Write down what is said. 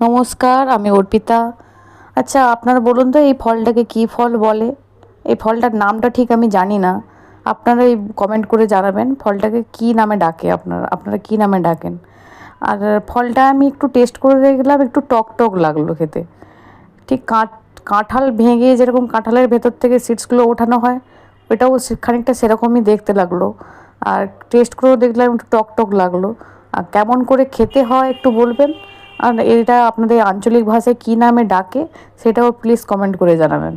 নমস্কার, আমি অর্পিতা। আচ্ছা, আপনারা বলুন তো এই ফলটাকে কী ফল বলে? এই ফলটার নামটা ঠিক আমি জানি না। আপনারা এই কমেন্ট করে জানাবেন ফলটাকে কী নামে ডাকে আপনারা কী নামে ডাকেন? আর ফলটা আমি একটু টেস্ট করে দেখলাম, একটু টক টক লাগলো খেতে। ঠিক কাঁঠাল ভেঙে যেরকম কাঁঠালের ভেতর থেকে সিডসগুলো ওঠানো হয়, ওটাও খানিকটা সেরকমই দেখতে লাগলো। আর টেস্ট করেও দেখলাম একটু টক টক লাগলো। আর কেমন করে খেতে হয় একটু বলবেন? আর এটা আপনাদের আঞ্চলিক ভাষায় কী নামে ডাকে সেটাও প্লিজ কমেন্ট করে জানাবেন।